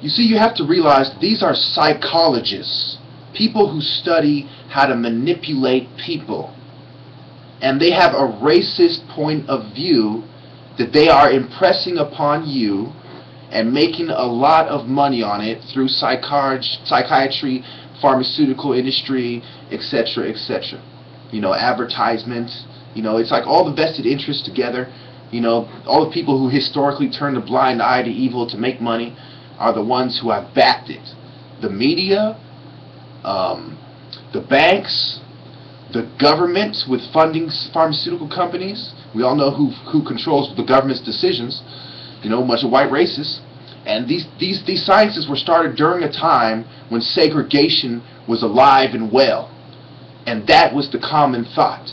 You see, you have to realize these are psychologists, people who study how to manipulate people. And they have a racist point of view that they are impressing upon you and making a lot of money on it through psychiatry, pharmaceutical industry, etc., etc. You know, advertisements. You know, it's like all the vested interests together. You know, all the people who historically turned a blind eye to evil to make money are the ones who have backed it. The media, the banks, the government with funding pharmaceutical companies. We all know who controls the government's decisions. You know, much of white racists. And these sciences were started during a time when segregation was alive and well. And that was the common thought.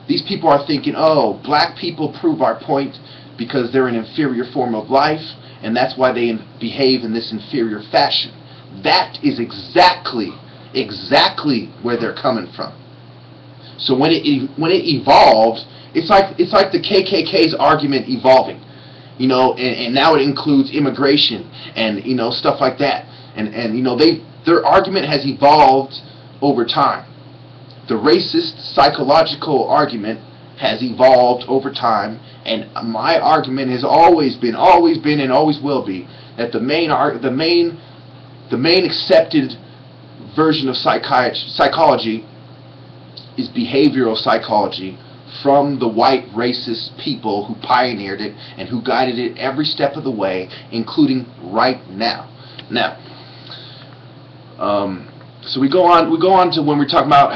These people are thinking, oh, black people prove our point because they're an inferior form of life, and that's why they behave in this inferior fashion. That is exactly where they're coming from. So when it evolved, it's like the KKK's argument evolving, you know, and now it includes immigration and, you know, stuff like that, and you know, their argument has evolved over time. The racist psychological argument has evolved over time, and my argument has always been and always will be that the main accepted version of psychology is behavioral psychology from the white racist people who pioneered it and who guided it every step of the way, including right now. Now, so we go on to when we're talking about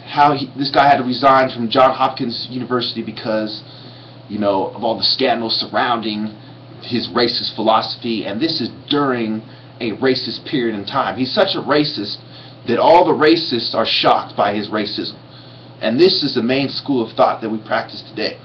how this guy had to resign from Johns Hopkins University because, you know, of all the scandals surrounding his racist philosophy, and this is during a racist period in time. He's such a racist that all the racists are shocked by his racism. And this is the main school of thought that we practice today.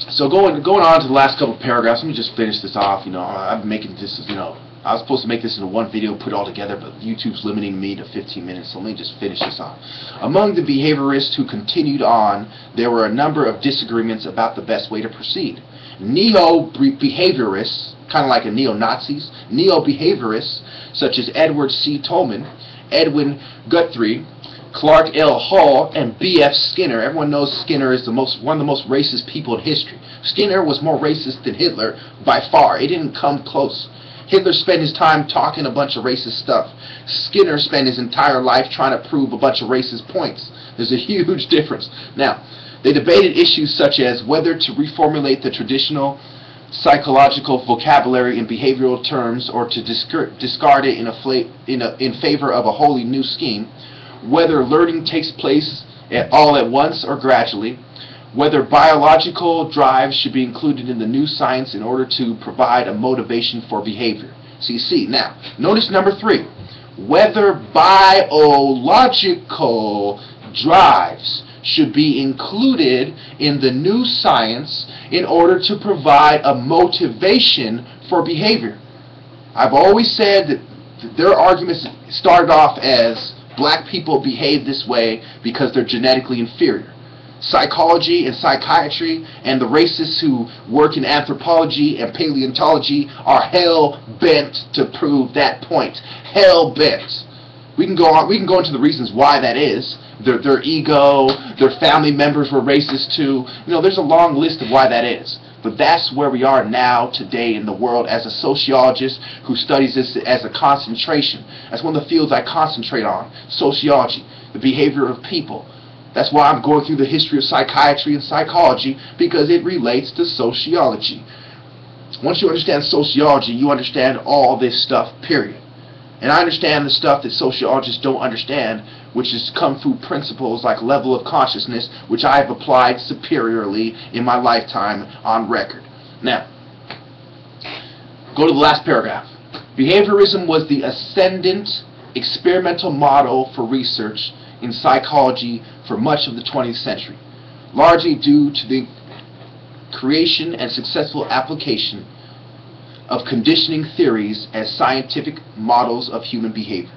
So going on to the last couple of paragraphs, let me just finish this off. You know, I've been making this, you know, I was supposed to make this into one video, put it all together, but YouTube's limiting me to 15 minutes, so let me just finish this off. Among the behaviorists who continued on, there were a number of disagreements about the best way to proceed. Neo-behaviorists, kind of like a neo-Nazis, neo-behaviorists, such as Edward C. Tolman, Edwin Guthrie, Clark L. Hall, and B.F. Skinner. Everyone knows Skinner is one of the most racist people in history. Skinner was more racist than Hitler by far. It didn't come close. Hitler spent his time talking a bunch of racist stuff. Skinner spent his entire life trying to prove a bunch of racist points. There's a huge difference. Now, they debated issues such as whether to reformulate the traditional psychological vocabulary in behavioral terms or to discard it in favor of a wholly new scheme, whether learning takes place all at once or gradually, whether biological drives should be included in the new science in order to provide a motivation for behavior. See, now, notice number 3, whether biological drives should be included in the new science in order to provide a motivation for behavior. I've always said that their arguments started off as black people behave this way because they're genetically inferior. Psychology and psychiatry and the racists who work in anthropology and paleontology are hell-bent to prove that point. Hell-bent. We can go into the reasons why that is. Their ego, their family members were racist too. You know, there's a long list of why that is. But that's where we are now today in the world as a sociologist who studies this as a concentration. That's one of the fields I concentrate on, sociology, the behavior of people. That's why I'm going through the history of psychiatry and psychology, because it relates to sociology. Once you understand sociology, you understand all this stuff, period. And I understand the stuff that sociologists don't understand, which is kung fu principles like level of consciousness, which I have applied superiorly in my lifetime on record. Now, go to the last paragraph. Behaviorism was the ascendant experimental model for research in psychology for much of the 20th century, largely due to the creation and successful application of conditioning theories as scientific models of human behavior.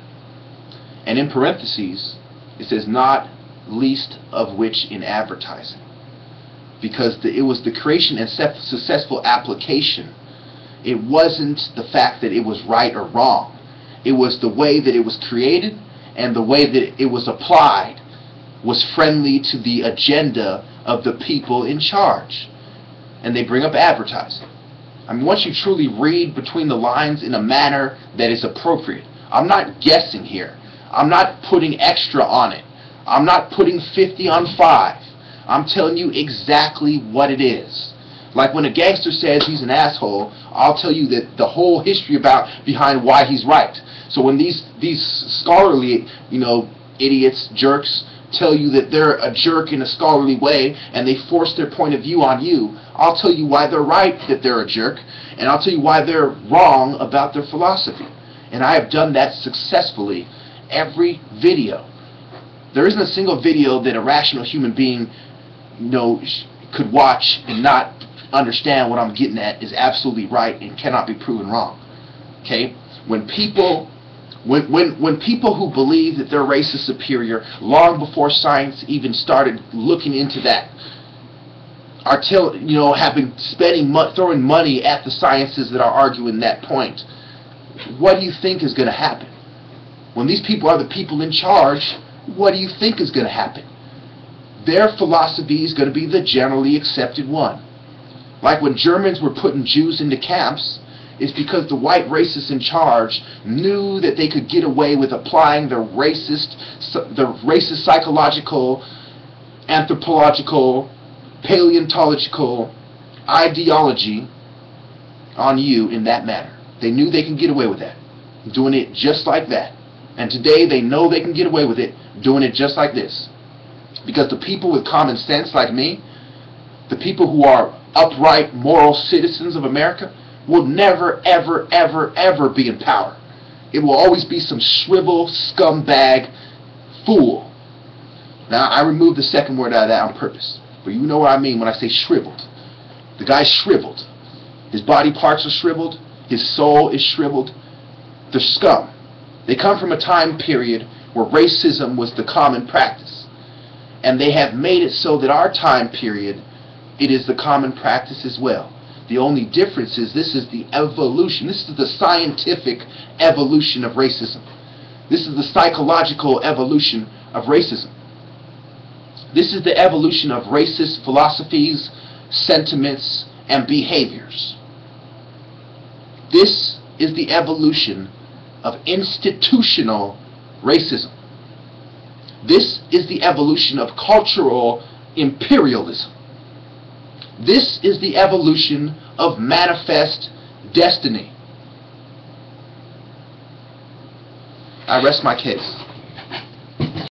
And in parentheses, it says not least of which in advertising. because it was the creation and successful application. It wasn't the fact that it was right or wrong. It was the way that it was created and the way that it was applied was friendly to the agenda of the people in charge. And they bring up advertising. I mean, once you truly read between the lines in a manner that is appropriate, I'm not guessing here. I'm not putting extra on it. I'm not putting 50 on 5. I'm telling you exactly what it is. Like when a gangster says he's an asshole, I'll tell you that the whole history behind why he's right. So when these scholarly, idiots, jerks, tell you that they're a jerk in a scholarly way and they force their point of view on you, I'll tell you why they're right that they're a jerk, and I'll tell you why they're wrong about their philosophy. And I have done that successfully every video. There isn't a single video that a rational human being could watch and not understand what I'm getting at is absolutely right and cannot be proven wrong. Okay? When people who believe that their race is superior, long before science even started looking into that, are throwing money at the sciences that are arguing that point, what do you think is going to happen? When these people are the people in charge, what do you think is going to happen? Their philosophy is going to be the generally accepted one. Like when Germans were putting Jews into camps, it's because the white racists in charge knew that they could get away with applying their racist psychological, anthropological, paleontological ideology on you in that manner. They knew they could get away with that, doing it just like that. And today they know they can get away with it, doing it just like this. Because the people with common sense like me, the people who are upright, moral citizens of America, will never, ever, ever, ever be in power. It will always be some shrivel, scumbag, fool. Now, I removed the second word out of that on purpose. But you know what I mean when I say shriveled. The guy's shriveled. His body parts are shriveled. His soul is shriveled. They're scum. They come from a time period where racism was the common practice. And they have made it so that our time period, it is the common practice as well. The only difference is this is the evolution. This is the scientific evolution of racism. This is the psychological evolution of racism. This is the evolution of racist philosophies, sentiments, and behaviors. This is the evolution of institutional racism. This is the evolution of cultural imperialism. This is the evolution of manifest destiny. I rest my case.